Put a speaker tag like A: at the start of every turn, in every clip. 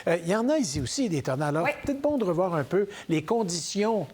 A: Il y en a ici aussi des tornades. Alors, peut-être bon de revoir un peu les conditions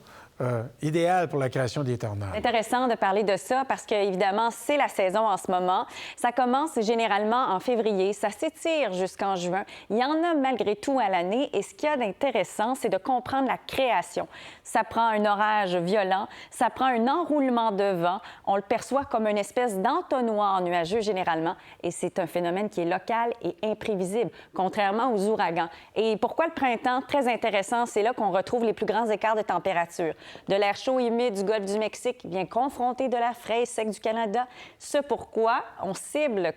A: idéal pour la création des tornades.
B: C'est intéressant de parler de ça parce que, évidemment, c'est la saison en ce moment. Ça commence généralement en février, ça s'étire jusqu'en juin. Il y en a malgré tout à l'année et ce qu'il y a d'intéressant, c'est de comprendre la création. Ça prend un orage violent, ça prend un enroulement de vent. On le perçoit comme une espèce d'entonnoir nuageux généralement et c'est un phénomène qui est local et imprévisible, contrairement aux ouragans. Et pourquoi le printemps? Très intéressant, c'est là qu'on retrouve les plus grands écarts de température. De l'air chaud et humide du golfe du Mexique vient confronter de l'air frais et sec du Canada. Ce pourquoi on cible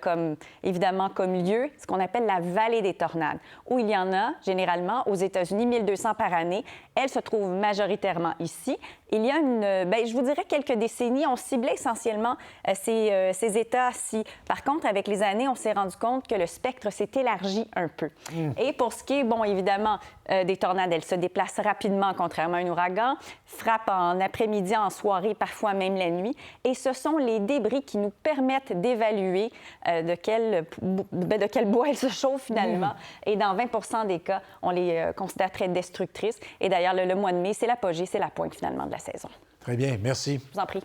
B: évidemment comme lieu ce qu'on appelle la vallée des tornades, où il y en a généralement aux États-Unis 1200 par année. Elle se trouve majoritairement ici. Il y a je vous dirais quelques décennies, on ciblait essentiellement ces États-ci. Par contre, avec les années, on s'est rendu compte que le spectre s'est élargi un peu. Et pour ce qui est, évidemment, des tornades, elles se déplacent rapidement, contrairement à un ouragan, frappent en après-midi, en soirée, parfois même la nuit. Et ce sont les débris qui nous permettent d'évaluer de quel bois elles se chauffent finalement. Et dans 20 des cas, on les considère très destructrices. Et d'ailleurs, le mois de mai, c'est l'apogée, c'est la pointe finalement de la saison.
A: Très bien, merci.
B: Je vous en prie.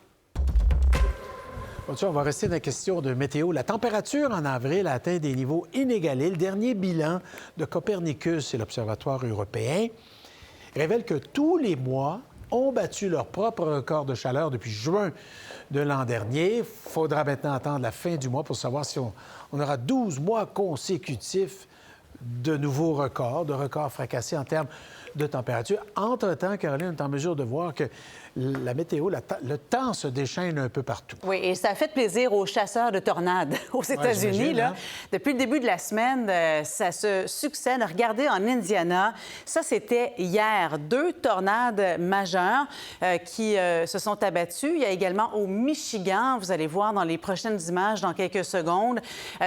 A: On va rester dans la question de météo. La température en avril a atteint des niveaux inégalés. Le dernier bilan de Copernicus et l'Observatoire européen révèle que tous les mois ont battu leur propre record de chaleur depuis juin de l'an dernier. Il faudra maintenant attendre la fin du mois pour savoir si on aura 12 mois consécutifs de nouveaux records, de records fracassés en termes de température. Entre-temps, Caroline est en mesure de voir que la météo, le temps se déchaîne un peu partout.
C: Oui, et ça a fait plaisir aux chasseurs de tornades aux États-Unis.
A: Hein?
C: Depuis le début de la semaine, ça se succède. Regardez, en Indiana, ça, c'était hier, 2 tornades majeures qui se sont abattues. Il y a également au Michigan, vous allez voir dans les prochaines images dans quelques secondes.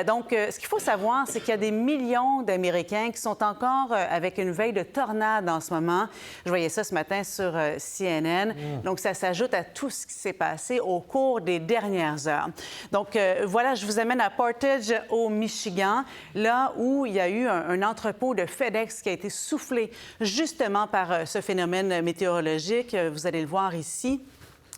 C: Donc, ce qu'il faut savoir, c'est qu'il y a des millions d'Américains qui sont encore avec une veille de tornade en ce moment. Je voyais ça ce matin sur CNN. Donc, ça s'ajoute à tout ce qui s'est passé au cours des dernières heures. Donc, voilà, je vous amène à Portage, au Michigan, là où il y a eu un entrepôt de FedEx qui a été soufflé justement par ce phénomène météorologique. Vous allez le voir ici.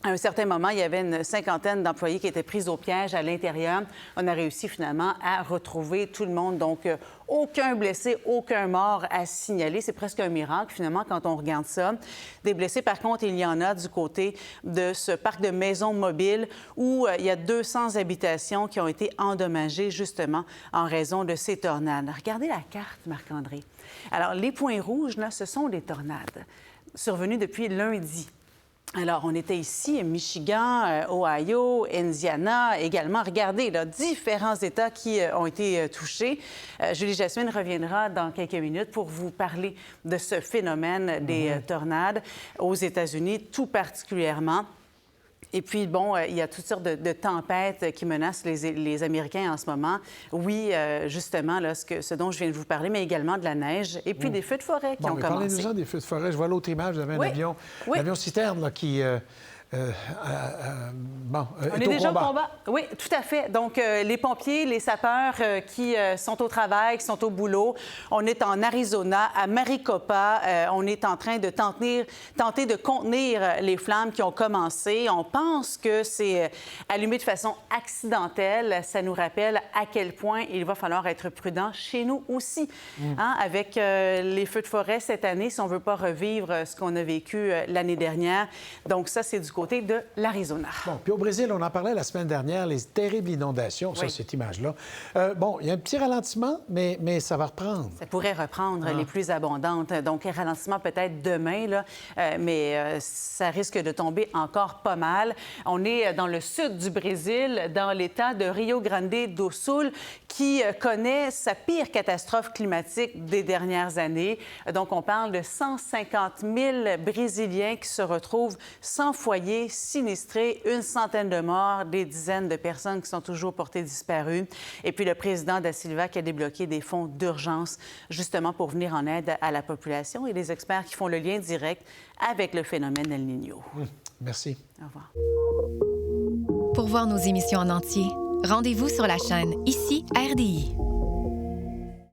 C: À un certain moment, il y avait une cinquantaine d'employés qui étaient pris au piège à l'intérieur. On a réussi finalement à retrouver tout le monde. Donc, aucun blessé, aucun mort à signaler. C'est presque un miracle, finalement, quand on regarde ça. Des blessés, par contre, il y en a du côté de ce parc de maisons mobiles où il y a 200 habitations qui ont été endommagées, justement, en raison de ces tornades. Regardez la carte, Marc-André. Alors, les points rouges, là, ce sont des tornades survenues depuis lundi. Alors, on était ici, Michigan, Ohio, Indiana également. Regardez, là, différents États qui ont été touchés. Julie Jasmine reviendra dans quelques minutes pour vous parler de ce phénomène des tornades aux États-Unis, tout particulièrement. Et puis, bon, il y a toutes sortes de tempêtes qui menacent les Américains en ce moment. Oui, justement, là, ce dont je viens de vous parler, mais également de la neige et puis des feux de forêt qui ont commencé.
A: Parlez-nous-en des feux de forêt. Je vois l'autre image, vous avez un avion, l'avion citerne là, qui...
C: on est déjà au combat. Oui, tout à fait. Donc, les pompiers, les sapeurs qui sont au travail, qui sont au boulot. On est en Arizona, à Maricopa. On est en train de tenter de contenir les flammes qui ont commencé. On pense que c'est allumé de façon accidentelle. Ça nous rappelle à quel point il va falloir être prudent chez nous aussi. Hein, avec les feux de forêt cette année, si on ne veut pas revivre ce qu'on a vécu l'année dernière. Donc, ça, c'est du côté de l'Arizona.
A: Bon, puis au Brésil, on en parlait la semaine dernière, les terribles inondations, ça, cette image-là. Il y a un petit ralentissement, mais ça va reprendre.
C: Ça pourrait reprendre les plus abondantes. Donc, un ralentissement peut-être demain, là, mais ça risque de tomber encore pas mal. On est dans le sud du Brésil, dans l'État de Rio Grande do Sul, qui connaît sa pire catastrophe climatique des dernières années. Donc, on parle de 150 000 Brésiliens qui se retrouvent sans foyer, sinistrés, une centaine de morts, des dizaines de personnes qui sont toujours portées disparues. Et puis le président da Silva qui a débloqué des fonds d'urgence justement pour venir en aide à la population et des experts qui font le lien direct avec le phénomène El Niño.
A: Merci.
C: Au revoir.
D: Pour voir nos émissions en entier, rendez-vous sur la chaîne Ici RDI.